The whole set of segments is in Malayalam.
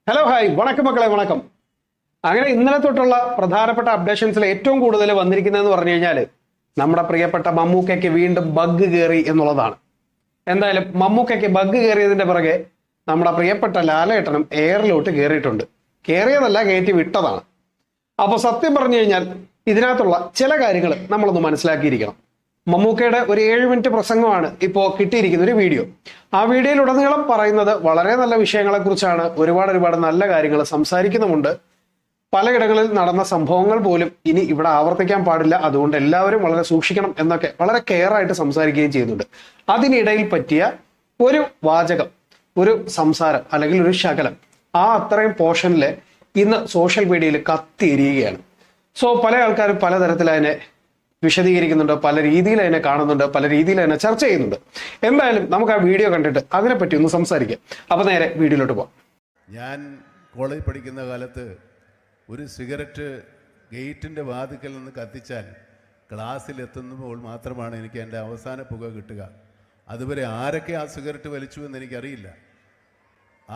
ഹലോ ഹായ് വണക്കം മക്കളെ വണക്കം. അങ്ങനെ ഇന്നലെ തൊട്ടുള്ള പ്രധാനപ്പെട്ട അപ്ഡേഷൻസിൽ ഏറ്റവും കൂടുതൽ വന്നിരിക്കുന്നതെന്ന് പറഞ്ഞു കഴിഞ്ഞാൽ നമ്മുടെ പ്രിയപ്പെട്ട മമ്മൂക്കയ്ക്ക് വീണ്ടും ബഗ് കയറി എന്നുള്ളതാണ്. എന്തായാലും മമ്മൂക്കയ്ക്ക് ബഗ് കയറിയതിന്റെ പിറകെ നമ്മുടെ പ്രിയപ്പെട്ട ലാലേട്ടനും എയറിലോട്ട് കയറിയിട്ടുണ്ട്. കയറിയതല്ല, കയറ്റി വിട്ടതാണ്. അപ്പോൾ സത്യം പറഞ്ഞു കഴിഞ്ഞാൽ ഇതിനകത്തുള്ള ചില കാര്യങ്ങൾ നമ്മളൊന്ന് മനസ്സിലാക്കിയിരിക്കണം. മമ്മൂക്കയുടെ ഒരു 7 മിനിറ്റ് പ്രസംഗമാണ് ഇപ്പോൾ കിട്ടിയിരിക്കുന്ന ഒരു വീഡിയോ. ആ വീഡിയോയിലുടനീളം പറയുന്നത് വളരെ നല്ല വിഷയങ്ങളെ കുറിച്ചാണ്. ഒരുപാട് നല്ല കാര്യങ്ങൾ സംസാരിക്കുന്നുമുണ്ട്. പലയിടങ്ങളിൽ നടന്ന സംഭവങ്ങൾ പോലും ഇനി ഇവിടെ ആവർത്തിക്കാൻ പാടില്ല, അതുകൊണ്ട് എല്ലാവരും വളരെ സൂക്ഷിക്കണം എന്നൊക്കെ വളരെ കെയർ ആയിട്ട് സംസാരിക്കുകയും ചെയ്യുന്നുണ്ട്. അതിനിടയിൽ പറ്റിയ ഒരു വാചകം, ഒരു സംസാരം അല്ലെങ്കിൽ ഒരു ശകലം, ആ അത്രയും പോർഷനിൽ ഇന്ന് സോഷ്യൽ മീഡിയയിൽ കത്തിയെരിയുകയാണ്. സോ പല ആൾക്കാരും പലതരത്തിൽ അതിനെ വിശദീകരിക്കുന്നുണ്ട്, പല രീതിയിൽ അതിനെ കാണുന്നുണ്ട്, പല രീതിയിൽ അതിനെ ചർച്ച ചെയ്യുന്നുണ്ട്. എന്തായാലും നമുക്ക് ആ വീഡിയോ കണ്ടിട്ട് അതിനെപ്പറ്റി ഒന്ന് സംസാരിക്കാം. അപ്പൊ നേരെ വീഡിയോയിലോട്ട് പോവാം. ഞാൻ കോളേജിൽ പഠിക്കുന്ന കാലത്ത് ഒരു സിഗരറ്റ് ഗേറ്റിൻ്റെ വാതിക്കൽ നിന്ന് കത്തിച്ചാൽ ക്ലാസ്സിൽ എത്തുമ്പോൾ മാത്രമാണ് എനിക്ക് എൻ്റെ അവസാന പുക കിട്ടുക. അതുവരെ ആരൊക്കെ ആ സിഗരറ്റ് വലിച്ചു എന്ന് എനിക്കറിയില്ല.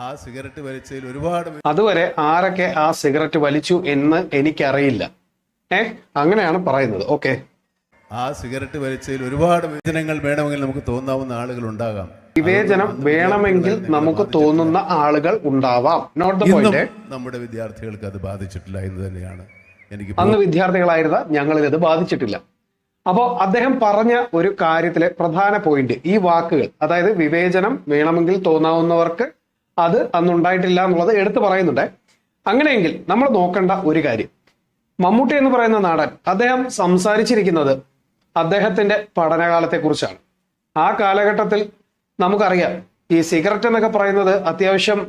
ആ സിഗരറ്റ് വലിച്ചതിൽ അതുവരെ ആരൊക്കെ ആ സിഗരറ്റ് വലിച്ചു എന്ന് എനിക്കറിയില്ല. അങ്ങനെയാണ് പറയുന്നത്. ഓക്കെ, ആ സിഗരറ്റ് വലിച്ചതിൽ ഒരുപാട് വിവേചനങ്ങൾ വേണമെങ്കിൽ നമുക്ക് തോന്നാവുന്ന ആളുകൾ ഉണ്ടാകാം. വിവേചനം വേണമെങ്കിൽ നമുക്ക് തോന്നുന്ന ആളുകൾ ഉണ്ടാവാം. Note the point. നമ്മുടെ വിദ്യാർത്ഥികൾക്ക് അത് ബാധിച്ചിട്ടില്ല എന്ന് തന്നെയാണ് എനിക്ക്. അന്ന് വിദ്യാർത്ഥികളായിരുന്ന ഞങ്ങളിൽ ഇത് ബാധിച്ചിട്ടില്ല. അപ്പോൾ അദ്ദേഹം പറഞ്ഞ ഒരു കാര്യത്തിലെ പ്രധാന പോയിന്റ് ഈ വാക്കുകൾ, അതായത് വിവേചനം വേണമെങ്കിൽ തോന്നാവുന്നവർക്ക് അത് അന്നുണ്ടായിട്ടില്ല എന്നുള്ളത് എടുത്തു പറയുന്നുണ്ട്. അങ്ങനെയെങ്കിൽ നമ്മൾ നോക്കേണ്ട ഒരു കാര്യം, മമ്മൂട്ടി എന്ന് പറയുന്ന നടൻ അദ്ദേഹം സംസാരിച്ചിരിക്കുന്നത് അദ്ദേഹത്തിന്റെ പഠനകാലത്തെ കുറിച്ചാണ്. ആ കാലഘട്ടത്തിൽ നമുക്കറിയാം, ഈ സിഗരറ്റ് എന്നൊക്കെ പറയുന്നത് അത്യാവശ്യം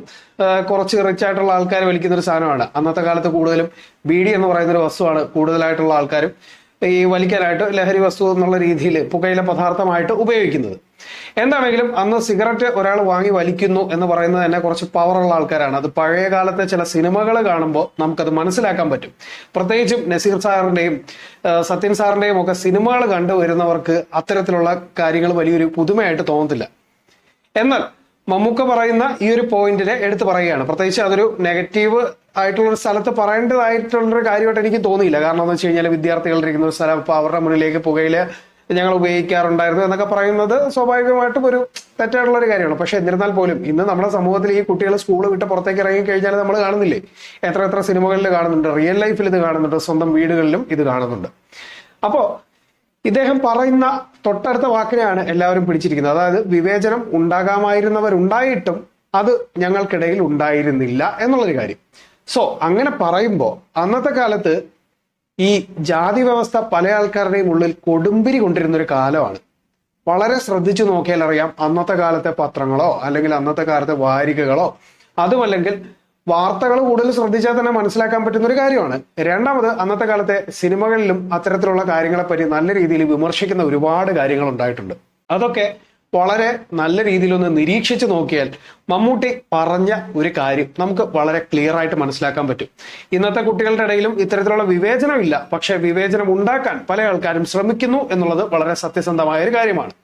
കുറച്ച് റിച്ച് ആയിട്ടുള്ള ആൾക്കാർ വലിക്കുന്ന ഒരു സാധനമാണ്. അന്നത്തെ കാലത്ത് കൂടുതലും ബീഡി എന്ന് പറയുന്ന ഒരു വസ്തുവാണ് കൂടുതലായിട്ടുള്ള ആൾക്കാരും ഈ വലിക്കാനായിട്ട് ലഹരി വസ്തു എന്നുള്ള രീതിയിൽ പുകയില പദാർത്ഥമായിട്ട് ഉപയോഗിക്കുന്നത്. എന്താണെങ്കിലും അന്ന് സിഗരറ്റ് ഒരാൾ വാങ്ങി വലിക്കുന്നു എന്ന് പറയുന്നത് തന്നെ കുറച്ച് പവറുള്ള ആൾക്കാരാണ്. അത് പഴയ കാലത്തെ ചില സിനിമകൾ കാണുമ്പോൾ നമുക്കത് മനസ്സിലാക്കാൻ പറ്റും. പ്രത്യേകിച്ചും നസീർ സാറിന്റെയും സത്യൻ സാറിന്റെയും ഒക്കെ സിനിമകൾ കണ്ടുവരുന്നവർക്ക് അത്തരത്തിലുള്ള കാര്യങ്ങൾ വലിയൊരു പുതുമയായിട്ട് തോന്നത്തില്ല. എന്നാൽ മമ്മൂക്ക പറയുന്ന ഈ ഒരു പോയിന്റിനെ എടുത്തു പറയുകയാണ്. പ്രത്യേകിച്ച് അതൊരു നെഗറ്റീവ് ആയിട്ടുള്ള ഒരു സ്ഥലത്ത് പറയേണ്ടതായിട്ടുള്ളൊരു കാര്യമായിട്ട് എനിക്ക് തോന്നിയില്ല. കാരണം എന്ന് വെച്ച് കഴിഞ്ഞാൽ വിദ്യാർത്ഥികളിരിക്കുന്ന ഒരു സ്ഥലം, അപ്പോൾ അവരുടെ മുന്നിലേക്ക് പുകയില ഞങ്ങൾ ഉപയോഗിക്കാറുണ്ടായിരുന്നു എന്നൊക്കെ പറയുന്നത് സ്വാഭാവികമായിട്ടും ഒരു തെറ്റായിട്ടുള്ള ഒരു കാര്യമാണ്. പക്ഷെ എന്നിരുന്നാൽ പോലും ഇന്ന് നമ്മുടെ സമൂഹത്തിൽ ഈ കുട്ടികൾ സ്കൂൾ വിട്ട് പുറത്തേക്ക് ഇറങ്ങി കഴിഞ്ഞാൽ നമ്മൾ കാണുന്നില്ലേ, എത്ര സിനിമകളിൽ കാണുന്നുണ്ട്, റിയൽ ലൈഫിൽ ഇത് കാണുന്നുണ്ട്, സ്വന്തം വീടുകളിലും ഇത് കാണുന്നുണ്ട്. അപ്പോൾ ഇദ്ദേഹം പറയുന്ന തൊട്ടടുത്ത വാക്കിനെയാണ് എല്ലാവരും പിടിച്ചിരിക്കുന്നത്. അതായത് വിവേചനം ഉണ്ടാകാമായിരുന്നവരുണ്ടായിട്ടും അത് ഞങ്ങൾക്കിടയിൽ ഉണ്ടായിരുന്നില്ല എന്നുള്ളൊരു കാര്യം. സോ അങ്ങനെ പറയുമ്പോൾ അന്നത്തെ കാലത്ത് ഈ ജാതി വ്യവസ്ഥ പല ആൾക്കാരുടെയും ഉള്ളിൽ കൊടുമ്പിരി കൊണ്ടിരുന്ന ഒരു കാലമാണ്. വളരെ ശ്രദ്ധിച്ചു നോക്കിയാൽ അറിയാം, അന്നത്തെ കാലത്തെ പത്രങ്ങളോ അല്ലെങ്കിൽ അന്നത്തെ കാലത്തെ വാരികകളോ അതുമല്ലെങ്കിൽ വാർത്തകൾ കൂടുതൽ ശ്രദ്ധിച്ചാൽ തന്നെ മനസ്സിലാക്കാൻ പറ്റുന്ന ഒരു കാര്യമാണ്. രണ്ടാമത്, അന്നത്തെ കാലത്തെ സിനിമകളിലും അത്തരത്തിലുള്ള കാര്യങ്ങളെപ്പറ്റി നല്ല രീതിയിൽ വിമർശിക്കുന്ന ഒരുപാട് കാര്യങ്ങൾ ഉണ്ടായിട്ടുണ്ട്. അതൊക്കെ വളരെ നല്ല രീതിയിലൊന്ന് നിരീക്ഷിച്ച് നോക്കിയാൽ മമ്മൂട്ടി പറഞ്ഞ ഒരു കാര്യം നമുക്ക് വളരെ ക്ലിയർ ആയിട്ട് മനസ്സിലാക്കാൻ പറ്റും. ഇന്നത്തെ കുട്ടികളുടെ ഇടയിലും ഇത്തരത്തിലുള്ള വിവേചനമില്ല, പക്ഷെ വിവേചനം ഉണ്ടാക്കാൻ പല ആൾക്കാരും ശ്രമിക്കുന്നു എന്നുള്ളത് വളരെ സത്യസന്ധമായ ഒരു കാര്യമാണ്.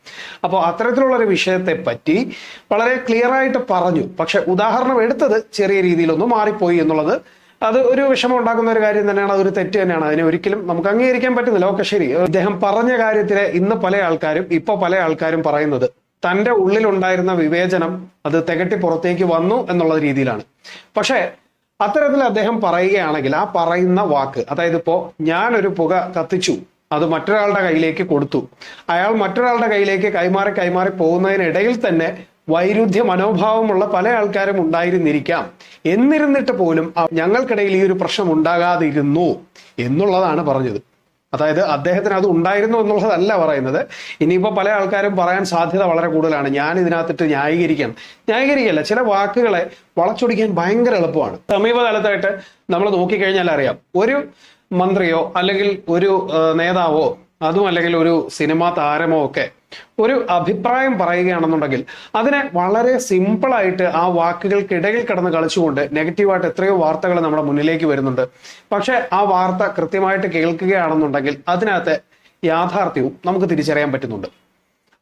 അപ്പോൾ അത്തരത്തിലുള്ള ഒരു വിഷയത്തെ പറ്റി വളരെ ക്ലിയർ ആയിട്ട് പറഞ്ഞു. പക്ഷെ ഉദാഹരണം എടുത്തത് ചെറിയ രീതിയിലൊന്ന് മാറിപ്പോയി എന്നുള്ളത് അത് ഒരു വിഷമം ഉണ്ടാക്കുന്ന ഒരു കാര്യം തന്നെയാണ്. അതൊരു തെറ്റ് തന്നെയാണ്. അതിനെ ഒരിക്കലും നമുക്ക് അംഗീകരിക്കാൻ പറ്റുന്നില്ല. ഓക്കെ, ശരി. ഇദ്ദേഹം പറഞ്ഞ കാര്യത്തിലെ ഇന്ന് പല ആൾക്കാരും പറയുന്നത് തന്റെ ഉള്ളിലുണ്ടായിരുന്ന വിവേചനം അത് തികട്ടി പുറത്തേക്ക് വന്നു എന്നുള്ള രീതിയിലാണ്. പക്ഷേ അത്തരത്തിൽ അദ്ദേഹം പറയുകയാണെങ്കിൽ ആ പറയുന്ന വാക്ക്, അതായത് ഇപ്പോ ഞാനൊരു പുക കത്തിച്ചു, അത് മറ്റൊരാളുടെ കയ്യിലേക്ക് കൊടുത്തു, അയാൾ മറ്റൊരാളുടെ കയ്യിലേക്ക് കൈമാറി പോകുന്നതിനിടയിൽ തന്നെ വൈരുദ്ധ്യ മനോഭാവമുള്ള പല ആൾക്കാരും ഉണ്ടായിരുന്നിരിക്കാം. എന്നിരുന്നിട്ട് പോലും ഞങ്ങൾക്കിടയിൽ ഈ ഒരു പ്രശ്നം ഉണ്ടാകാതിരുന്നു എന്നുള്ളതാണ് പറഞ്ഞത്. അതായത് അദ്ദേഹത്തിന് അത് ഉണ്ടായിരുന്നു എന്നുള്ളതല്ല പറയുന്നത്. ഇനിയിപ്പോൾ പല ആൾക്കാരും പറയാൻ സാധ്യത വളരെ കൂടുതലാണ്, ഞാൻ ഇതിനകത്തിട്ട് ന്യായീകരിക്കല്ല. ചില വാക്കുകളെ വളച്ചൊടിക്കാൻ ഭയങ്കര എളുപ്പമാണ്. സമീപകാലത്തായിട്ട് നമ്മൾ നോക്കിക്കഴിഞ്ഞാൽ അറിയാം, ഒരു മന്ത്രിയോ അല്ലെങ്കിൽ ഒരു നേതാവോ അതും അല്ലെങ്കിൽ ഒരു സിനിമാ താരമോ ഒക്കെ ഒരു അഭിപ്രായം പറയുകയാണെന്നുണ്ടെങ്കിൽ അതിനെ വളരെ സിമ്പിളായിട്ട് ആ വാക്കുകൾക്കിടയിൽ കിടന്ന് കളിച്ചുകൊണ്ട് നെഗറ്റീവായിട്ട് എത്രയോ വാർത്തകൾ നമ്മുടെ മുന്നിലേക്ക് വരുന്നുണ്ട്. പക്ഷെ ആ വാർത്ത കൃത്യമായിട്ട് കേൾക്കുകയാണെന്നുണ്ടെങ്കിൽ അതിനകത്ത് യാഥാർത്ഥ്യവും നമുക്ക് തിരിച്ചറിയാൻ പറ്റുന്നുണ്ട്.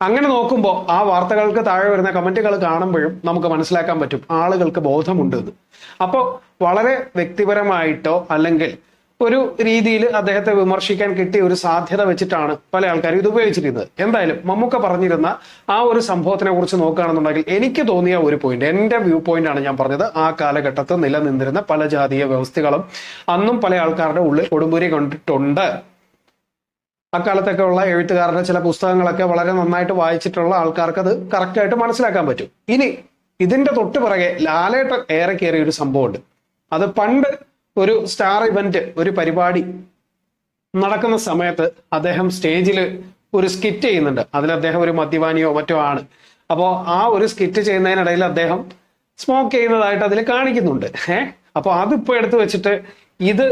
അങ്ങനെ നോക്കുമ്പോൾ ആ വാർത്തകൾക്ക് താഴെ വരുന്ന കമന്റുകൾ കാണുമ്പോഴും നമുക്ക് മനസ്സിലാക്കാൻ പറ്റും ആളുകൾക്ക് ബോധമുണ്ട് എന്ന്. അപ്പോൾ വളരെ വ്യക്തിപരമായിട്ടോ അല്ലെങ്കിൽ ഒരു രീതിയിൽ അദ്ദേഹത്തെ വിമർശിക്കാൻ കിട്ടിയ ഒരു സാധ്യത വെച്ചിട്ടാണ് പല ആൾക്കാരും ഇത് ഉപയോഗിച്ചിരുന്നത്. എന്തായാലും മമ്മൂക്ക പറഞ്ഞിരുന്ന ആ ഒരു സംഭവത്തിനെ കുറിച്ച് നോക്കുകയാണെന്നുണ്ടെങ്കിൽ എനിക്ക് തോന്നിയ ഒരു പോയിന്റ്, എന്റെ വ്യൂ പോയിന്റ് ആണ് ഞാൻ പറഞ്ഞത്. ആ കാലഘട്ടത്തിൽ നിലനിന്നിരുന്ന പല ജാതീയ വ്യവസ്ഥകളും അന്നും പല ആൾക്കാരുടെ ഉള്ളിൽ കൊടുമ്പൂരി കൊണ്ടിട്ടുണ്ട്. അക്കാലത്തൊക്കെ ഉള്ള എഴുത്തുകാരുടെ ചില പുസ്തകങ്ങളൊക്കെ വളരെ നന്നായിട്ട് വായിച്ചിട്ടുള്ള ആൾക്കാർക്ക് അത് കറക്റ്റായിട്ട് മനസ്സിലാക്കാൻ പറ്റും. ഇനി ഇതിന്റെ തൊട്ട് പിറകെ ലാലേട്ടൻ ഏറെ കയറിയ ഒരു സംഭവമുണ്ട്. അത് പണ്ട് ഒരു സ്റ്റാർ ഇവന്റ്, ഒരു പരിപാടി നടക്കുന്ന സമയത്ത് അദ്ദേഹം സ്റ്റേജിൽ ഒരു സ്കിറ്റ് ചെയ്യുന്നുണ്ട്. അതിൽ അദ്ദേഹം ഒരു മദ്യപാനിയോ മറ്റോ ആണ്. അപ്പോൾ ആ ഒരു സ്കിറ്റ് ചെയ്യുന്നതിനിടയിൽ അദ്ദേഹം സ്മോക്ക് ചെയ്യുന്നതായിട്ട് അതിൽ കാണിക്കുന്നുണ്ട്. അപ്പോൾ അതിപ്പോ എടുത്തു വെച്ചിട്ട് ഇത്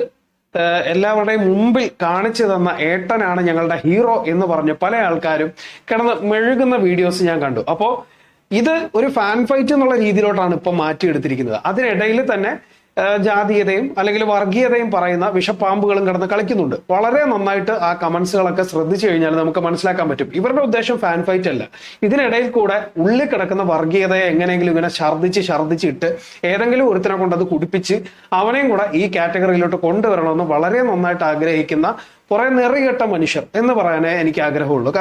എല്ലാവരുടെയും മുമ്പിൽ കാണിച്ചു തന്ന ഏട്ടനാണ് ഞങ്ങളുടെ ഹീറോ എന്ന് പറഞ്ഞ് പല ആൾക്കാരും കിടന്ന് മെഴുകുന്ന വീഡിയോസ് ഞാൻ കണ്ടു. അപ്പോൾ ഇത് ഒരു ഫാൻ ഫൈറ്റ് എന്നുള്ള രീതിയിലോട്ടാണ് ഇപ്പൊ മാറ്റിയെടുത്തിരിക്കുന്നത്. അതിനിടയിൽ തന്നെ ജാതീയതയും അല്ലെങ്കിൽ വർഗീയതയും പറയുന്ന വിഷപ്പാമ്പുകളും കിടന്ന് കളിക്കുന്നുണ്ട്. വളരെ നന്നായിട്ട് ആ കമന്റ്സുകളൊക്കെ ശ്രദ്ധിച്ചു കഴിഞ്ഞാൽ നമുക്ക് മനസ്സിലാക്കാൻ പറ്റും ഇവരുടെ ഉദ്ദേശം ഫാൻ ഫൈറ്റ് അല്ല. ഇതിനിടയിൽ കൂടെ ഉള്ളിൽ കിടക്കുന്ന വർഗീയതയെ എങ്ങനെയെങ്കിലും ഇങ്ങനെ ഛർദ്ദിച്ചിട്ട് ഏതെങ്കിലും ഒരുത്തിനെ കൊണ്ട് അത് കുടിപ്പിച്ച് അവനെയും കൂടെ ഈ കാറ്റഗറിയിലോട്ട് കൊണ്ടുവരണമെന്ന് വളരെ നന്നായിട്ട് ആഗ്രഹിക്കുന്ന കുറെ നെറികെട്ട മനുഷ്യർ എന്ന് പറയാനേ എനിക്ക് ആഗ്രഹമുള്ളൂ,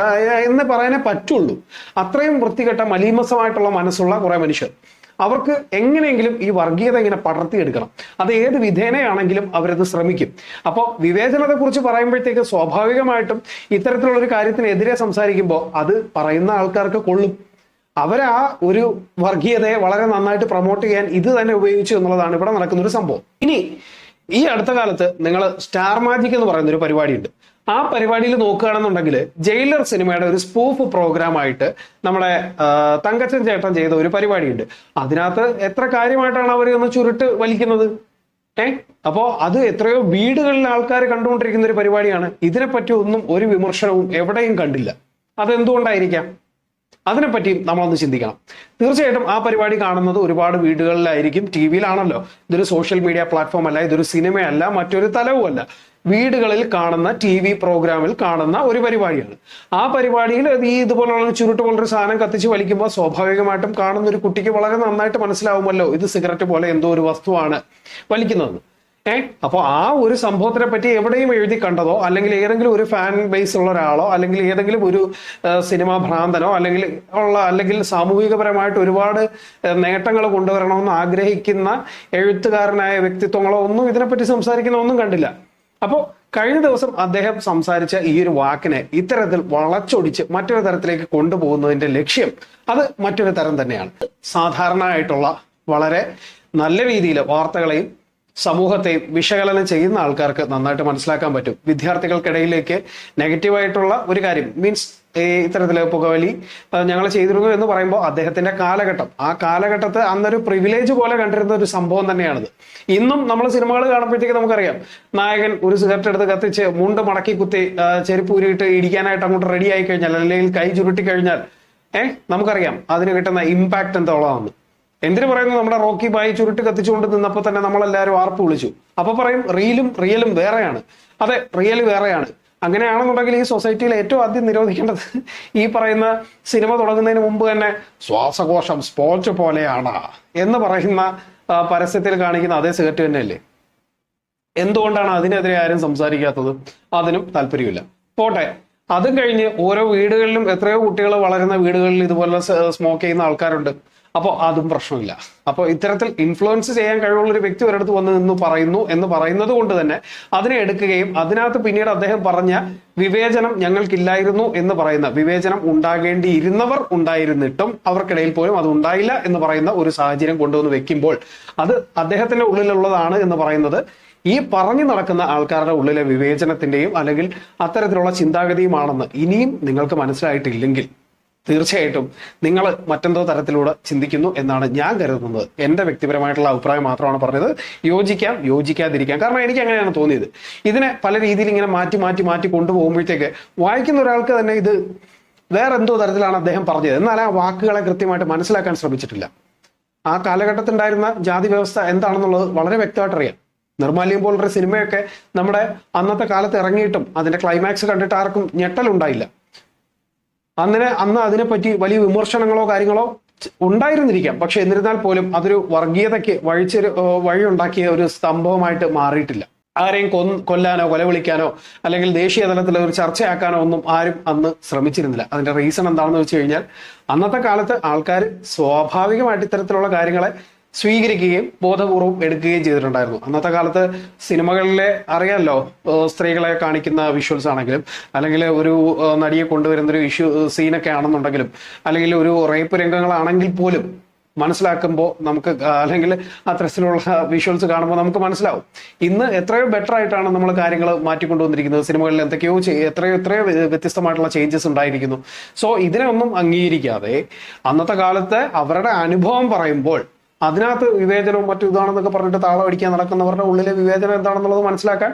എന്ന് പറയാനേ പറ്റുള്ളൂ. അത്രയും വൃത്തികെട്ട മലീമസമായിട്ടുള്ള മനസ്സുള്ള കുറെ മനുഷ്യർ. അവർക്ക് എങ്ങനെയെങ്കിലും ഈ വർഗീയത ഇങ്ങനെ പടർത്തിയെടുക്കണം. അത് ഏത് വിധേനയാണെങ്കിലും അവരത് ശ്രമിക്കും. അപ്പോൾ വിവേചനത്തെ കുറിച്ച് പറയുമ്പോഴത്തേക്ക് സ്വാഭാവികമായിട്ടും ഇത്തരത്തിലുള്ള ഒരു കാര്യത്തിനെതിരെ സംസാരിക്കുമ്പോൾ അത് പറയുന്ന ആൾക്കാർക്ക് കൊള്ളും. അവരാ ഒരു വർഗീയതയെ വളരെ നന്നായിട്ട് പ്രൊമോട്ട് ചെയ്യാൻ ഇത് തന്നെ ഉപയോഗിച്ചു എന്നുള്ളതാണ് ഇവിടെ നടക്കുന്ന ഒരു സംഭവം. ഇനി ഈ അടുത്ത കാലത്ത് നിങ്ങൾ സ്റ്റാർ മാജിക് എന്ന് പറയുന്ന ഒരു പരിപാടിയുണ്ട്. ആ പരിപാടിയിൽ നോക്കുകയാണെന്നുണ്ടെങ്കിൽ ജയിലർ സിനിമയുടെ ഒരു സ്പൂഫ് പ്രോഗ്രാം ആയിട്ട് നമ്മുടെ തങ്കച്ചൻ ചേട്ടൻ ചെയ്ത ഒരു പരിപാടിയുണ്ട്. അതിനകത്ത് എത്ര കാര്യമായിട്ടാണ് അവർ ഒന്ന് ചുരുട്ട് വലിക്കുന്നത്. അപ്പോ അത് എത്രയോ വീടുകളിൽ ആൾക്കാർ കണ്ടുകൊണ്ടിരിക്കുന്ന ഒരു പരിപാടിയാണ്. ഇതിനെപ്പറ്റി ഒന്നും ഒരു വിമർശനവും എവിടെയും കണ്ടില്ല. അതെന്തുകൊണ്ടായിരിക്കാം? അതിനെപ്പറ്റിയും നമ്മളൊന്ന് ചിന്തിക്കണം. തീർച്ചയായിട്ടും ആ പരിപാടി കാണുന്നത് ഒരുപാട് വീടുകളിലായിരിക്കും. ടി വിയിലാണല്ലോ. ഇതൊരു സോഷ്യൽ മീഡിയ പ്ലാറ്റ്ഫോം അല്ല, ഇതൊരു സിനിമയല്ല, മറ്റൊരു തലവും അല്ല. വീടുകളിൽ കാണുന്ന TV പ്രോഗ്രാമിൽ കാണുന്ന ഒരു പരിപാടിയാണ്. ആ പരിപാടിയിൽ ഇതുപോലുള്ള ചുരുട്ട് പോലൊരു സാധനം കത്തിച്ച് വലിക്കുമ്പോൾ സ്വാഭാവികമായിട്ടും കാണുന്ന ഒരു കുട്ടിക്ക് വളരെ നന്നായിട്ട് മനസ്സിലാവുമല്ലോ ഇത് സിഗരറ്റ് പോലെ എന്തോ ഒരു വസ്തുവാണ് വലിക്കുന്നതെന്ന്. അപ്പോൾ ആ ഒരു സംഭവത്തിനെ പറ്റി എവിടെയും എഴുതി കണ്ടതോ അല്ലെങ്കിൽ ഏതെങ്കിലും ഒരു ഫാൻ ബേസ് ഉള്ള ഒരാളോ അല്ലെങ്കിൽ ഏതെങ്കിലും ഒരു സിനിമാ ഭ്രാന്തനോ അല്ലെങ്കിൽ സാമൂഹികപരമായിട്ട് ഒരുപാട് നേട്ടങ്ങൾ കൊണ്ടുവരണമെന്ന് ആഗ്രഹിക്കുന്ന എഴുത്തുകാരനായ വ്യക്തിത്വങ്ങളോ ഒന്നും ഇതിനെപ്പറ്റി സംസാരിക്കുന്ന ഒന്നും കണ്ടില്ല. അപ്പോൾ കഴിഞ്ഞ ദിവസം അദ്ദേഹം സംസാരിച്ച ഈ ഒരു വാക്കിനെ ഇത്തരത്തിൽ വളച്ചൊടിച്ച് മറ്റൊരു തരത്തിലേക്ക് കൊണ്ടുപോകുന്നതിന്റെ ലക്ഷ്യം അത് മറ്റൊരു തരം തന്നെയാണ്. സാധാരണയായിട്ടുള്ള വളരെ നല്ല രീതിയിൽ വാർത്തകളെയും സമൂഹത്തെയും വിശകലനം ചെയ്യുന്ന ആൾക്കാർക്ക് നന്നായിട്ട് മനസ്സിലാക്കാൻ പറ്റും. വിദ്യാർത്ഥികൾക്കിടയിലേക്ക് നെഗറ്റീവായിട്ടുള്ള ഒരു കാര്യം മീൻസ് ഇത്തരത്തില് പുകവലി ഞങ്ങൾ ചെയ്തിരുന്നു എന്ന് പറയുമ്പോൾ അദ്ദേഹത്തിന്റെ കാലഘട്ടം, ആ കാലഘട്ടത്തെ അന്നൊരു പ്രിവിലേജ് പോലെ കണ്ടിരുന്ന ഒരു സംഭവം തന്നെയാണിത്. ഇന്നും നമ്മൾ സിനിമകൾ കാണുമ്പോഴത്തേക്ക് നമുക്കറിയാം, നായകൻ ഒരു സിഗരറ്റ് എടുത്ത് കത്തിച്ച് മുണ്ട് മടക്കി കുത്തി ചെരുപ്പ് ഊരിയിട്ട് ഇടിക്കാനായിട്ട് അങ്ങോട്ട് റെഡി ആയി കഴിഞ്ഞാൽ അല്ലെങ്കിൽ കൈ ചുരുട്ടി കഴിഞ്ഞാൽ നമുക്കറിയാം അതിന് കിട്ടുന്ന ഇമ്പാക്ട് എന്തോളാന്ന്. എന്തിനു പറയുന്നു, നമ്മുടെ റോക്കി ബായി ചുരുട്ട് കത്തിച്ചുകൊണ്ട് നിന്നപ്പോൾ തന്നെ നമ്മളെല്ലാവരും ആർപ്പ് വിളിച്ചു. അപ്പൊ പറയും റിയലും വേറെയാണ്. അതെ, റിയൽ വേറെയാണ്. അങ്ങനെയാണെന്നുണ്ടെങ്കിൽ ഈ സൊസൈറ്റിയിൽ ഏറ്റവും ആദ്യം നിരോധിക്കേണ്ടത് ഈ പറയുന്ന സിനിമ തുടങ്ങുന്നതിന് മുമ്പ് തന്നെ ശ്വാസകോശം സ്പോഞ്ച് പോലെയാണ് എന്ന് പറയുന്ന പരസ്യത്തിൽ കാണിക്കുന്ന അതേ സിഗരറ്റ് തന്നെയല്ലേ. എന്തുകൊണ്ടാണ് അതിനെതിരെ ആരും സംസാരിക്കാത്തത്? അതിനും താല്പര്യമില്ല. പോട്ടെ, അതും കഴിഞ്ഞ് ഓരോ വീടുകളിലും എത്രയോ കുട്ടികൾ വളരുന്ന വീടുകളിൽ ഇതുപോലെ സ്മോക്ക് ചെയ്യുന്ന ആൾക്കാരുണ്ട്. അപ്പോൾ അതും പ്രശ്നമില്ല. അപ്പോൾ ഇത്തരത്തിൽ ഇൻഫ്ലുവൻസ് ചെയ്യാൻ കഴിവുള്ള ഒരു വ്യക്തി ഒരിടത്ത് വന്ന് നിന്ന് പറയുന്നു എന്ന് പറയുന്നത് കൊണ്ട് തന്നെ അതിനെ എടുക്കുകയും അതിനകത്ത് പിന്നീട് അദ്ദേഹം പറഞ്ഞ വിവേചനം ഞങ്ങൾക്കില്ലായിരുന്നു എന്ന് പറയുന്ന, വിവേചനം ഉണ്ടാകേണ്ടിയിരുന്നവർ ഉണ്ടായിരുന്നിട്ടും അവർക്കിടയിൽ പോലും അത് ഉണ്ടായില്ല എന്ന് പറയുന്ന ഒരു സാഹചര്യം കൊണ്ടുവന്ന് വെക്കുമ്പോൾ അത് അദ്ദേഹത്തിന്റെ ഉള്ളിലുള്ളതാണ് എന്ന് പറയുന്നത് ഈ പറഞ്ഞു നടക്കുന്ന ആൾക്കാരുടെ ഉള്ളിലെ വിവേചനത്തിന്റെയും അല്ലെങ്കിൽ അത്തരത്തിലുള്ള ചിന്താഗതിയുമാണെന്ന് ഇനിയും നിങ്ങൾക്ക് മനസ്സിലായിട്ടില്ലെങ്കിൽ തീർച്ചയായിട്ടും നിങ്ങൾ മറ്റെന്തോ തരത്തിലൂടെ ചിന്തിക്കുന്നു എന്നാണ് ഞാൻ കരുതുന്നത്. എൻ്റെ വ്യക്തിപരമായിട്ടുള്ള അഭിപ്രായം മാത്രമാണ് പറഞ്ഞത്. യോജിക്കാം, യോജിക്കാതിരിക്കാം. കാരണം എനിക്ക് അങ്ങനെയാണ് തോന്നിയത്. ഇതിനെ പല രീതിയിൽ ഇങ്ങനെ മാറ്റി കൊണ്ടുപോകുമ്പോഴത്തേക്ക് വായിക്കുന്ന ഒരാൾക്ക് തന്നെ ഇത് വേറെ എന്തോ തരത്തിലാണ് അദ്ദേഹം പറഞ്ഞത്. എന്നാൽ ആ വാക്കുകളെ കൃത്യമായിട്ട് മനസ്സിലാക്കാൻ ശ്രമിച്ചിട്ടില്ല. ആ കാലഘട്ടത്തിലുണ്ടായിരുന്ന ജാതി വ്യവസ്ഥ എന്താണെന്നുള്ളത് വളരെ വ്യക്തമായിട്ട് അറിയാം. നിർമാല്യം പോലൊരു സിനിമയൊക്കെ നമ്മുടെ അന്നത്തെ കാലത്ത് ഇറങ്ങിയിട്ടും അതിന്റെ ക്ലൈമാക്സ് കണ്ടിട്ട് ആർക്കും ഞെട്ടലുണ്ടായില്ല. അന്ന് അതിനെപ്പറ്റി വലിയ വിമർശനങ്ങളോ കാര്യങ്ങളോ ഉണ്ടായിരുന്നിരിക്കാം. പക്ഷെ എന്നിരുന്നാൽ പോലും അതൊരു വർഗീയതയ്ക്ക് വഴി ഉണ്ടാക്കിയ ഒരു സ്തംഭമായിട്ട് മാറിയിട്ടില്ല. ആരെയും കൊല്ലാനോ കൊലവിളിക്കാനോ അല്ലെങ്കിൽ ദേശീയ തലത്തിൽ ഒരു ചർച്ചയാക്കാനോ ഒന്നും ആരും അന്ന് ശ്രമിച്ചിരുന്നില്ല. അതിന്റെ റീസൺ എന്താണെന്ന് വെച്ച് കഴിഞ്ഞാൽ അന്നത്തെ കാലത്ത് ആൾക്കാർ സ്വാഭാവികമായിട്ട് ഇത്തരത്തിലുള്ള കാര്യങ്ങളെ സ്വീകരിക്കുകയും ബോധപൂർവം എടുക്കുകയും ചെയ്തിട്ടുണ്ടായിരുന്നു. അന്നത്തെ കാലത്ത് സിനിമകളിലെ അറിയാമല്ലോ, സ്ത്രീകളെ കാണിക്കുന്ന വിഷ്വൽസ് ആണെങ്കിലും അല്ലെങ്കിൽ ഒരു നടിയെ കൊണ്ടുവരുന്ന ഒരു സീനൊക്കെ ആണെന്നുണ്ടെങ്കിലും അല്ലെങ്കിൽ ഒരു റേപ്പ് രംഗങ്ങളാണെങ്കിൽ പോലും മനസ്സിലാക്കുമ്പോൾ നമുക്ക് അല്ലെങ്കിൽ അത്തരത്തിലുള്ള വിഷ്വൽസ് കാണുമ്പോൾ നമുക്ക് മനസ്സിലാവും. ഇന്ന് എത്രയോ ബെറ്റർ ആയിട്ടാണ് നമ്മൾ കാര്യങ്ങൾ മാറ്റിക്കൊണ്ടുവന്നിരിക്കുന്നത്. സിനിമകളിൽ എത്രയോ വ്യത്യസ്തമായിട്ടുള്ള ചേഞ്ചസ് ഉണ്ടായിരിക്കുന്നു. സോ ഇതിനെ ഒന്നും അംഗീകരിക്കാതെ അന്നത്തെ കാലത്തെ അവരുടെ അനുഭവം പറയുമ്പോൾ അതിനകത്ത് വിവേചനവും മറ്റു ഇതാണെന്നൊക്കെ പറഞ്ഞിട്ട് താളം അടിക്കാൻ നടക്കുന്നവരുടെ ഉള്ളിലെ വിവേചനം എന്താണെന്നുള്ളത് മനസ്സിലാക്കാൻ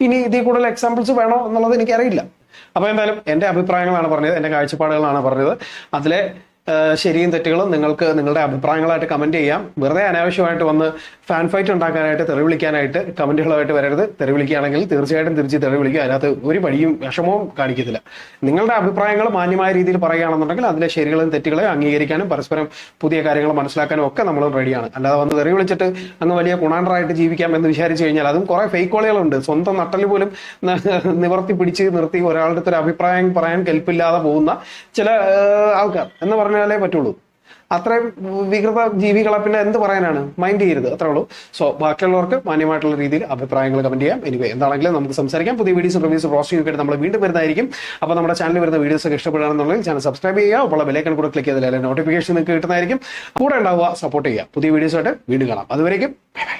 ഇനി ഇതിൽ കൂടുതൽ എക്സാമ്പിൾസ് വേണോ എന്നുള്ളത് എനിക്കറിയില്ല. അപ്പൊ എന്തായാലും എൻ്റെ അഭിപ്രായങ്ങളാണ് പറഞ്ഞത്, എൻ്റെ കാഴ്ചപ്പാടുകളാണ് പറഞ്ഞത്. അതിലെ ശരിയും തെറ്റുകളും നിങ്ങൾക്ക് നിങ്ങളുടെ അഭിപ്രായങ്ങളായിട്ട് കമന്റ് ചെയ്യാം. വെറുതെ അനാവശ്യമായിട്ട് വന്ന് ഫാൻ ഫൈറ്റ് ഉണ്ടാക്കാനായിട്ട്, തെറി വിളിക്കാനായിട്ട് കമന്റുകളായിട്ട് വരരുത്. തെറി വിളിക്കുകയാണെങ്കിൽ തീർച്ചയായിട്ടും തിരിച്ച് തെറി വിളിക്കുക. അതിനകത്ത് ഒരു വഴിയും വിഷമവും കാണിക്കത്തില്ല. നിങ്ങളുടെ അഭിപ്രായങ്ങൾ മാന്യമായ രീതിയിൽ പറയുകയാണെന്നുണ്ടെങ്കിൽ അതിലെ ശരികളും തെറ്റുകളെ അംഗീകരിക്കാനും പരസ്പരം പുതിയ കാര്യങ്ങൾ മനസ്സിലാക്കാനും ഒക്കെ നമ്മൾ റെഡിയാണ്. അല്ലാതെ വന്ന് തെറി വിളിച്ചിട്ട് അങ്ങ് വലിയ കുണാണ്ടറായിട്ട് ജീവിക്കാം എന്ന് വിചാരിച്ചു കഴിഞ്ഞാൽ അതും കുറെ ഫേക്ക് കോളികളുണ്ട്. സ്വന്തം നട്ടല് പോലും നിവർത്തി പിടിച്ച് നിർത്തി ഒരാളുടെ അടുത്തൊരു അഭിപ്രായം പറയാൻ കെൽപ്പില്ലാതെ പോകുന്ന ചില ആൾക്കാർ എന്ന് പറഞ്ഞാലേ പറ്റുള്ളൂ. അത്രയും വികൃത ജീവികളെ പിന്നെ എന്ത് പറയാനാണ്? മൈൻഡ് ചെയ്യരുത്, അത്രേ ഉള്ളൂ. സോ ബാക്കിയുള്ളവർക്ക് മാന്യമായിട്ടുള്ള രീതിയിൽ അഭിപ്രായങ്ങൾ കമന്റ് ചെയ്യാം. എനിവേ എന്താണെങ്കിലും നമുക്ക് സംസാരിക്കാം. പുതിയ വീഡിയോസ് റിവ്യൂസ് റോസ്റ്റിംഗ് നമ്മൾ വീണ്ടും വരുന്നതായിരിക്കും. അപ്പോൾ നമ്മുടെ ചാനലിൽ വരുന്ന വീഡിയോസ് ഒക്കെ ഇഷ്ടപ്പെടുകയാണെന്നുണ്ടെങ്കിൽ ചാനൽ സബ്സ്ക്രൈബ് ചെയ്യുക. അപ്പോൾ ബെലൈക്കൺ കൂടെ ക്ലിക്ക് ചെയ്താൽ നോട്ടിഫിക്കേഷൻ നിങ്ങൾക്ക് കിട്ടുന്നതായിരിക്കും. കൂടെ ഉണ്ടാവുക, സപ്പോർട്ട് ചെയ്യുക. പുതിയ വീഡിയോസായിട്ട് വീണ്ടും കാണാം. അതുവരേക്കും ബൈ ബൈ.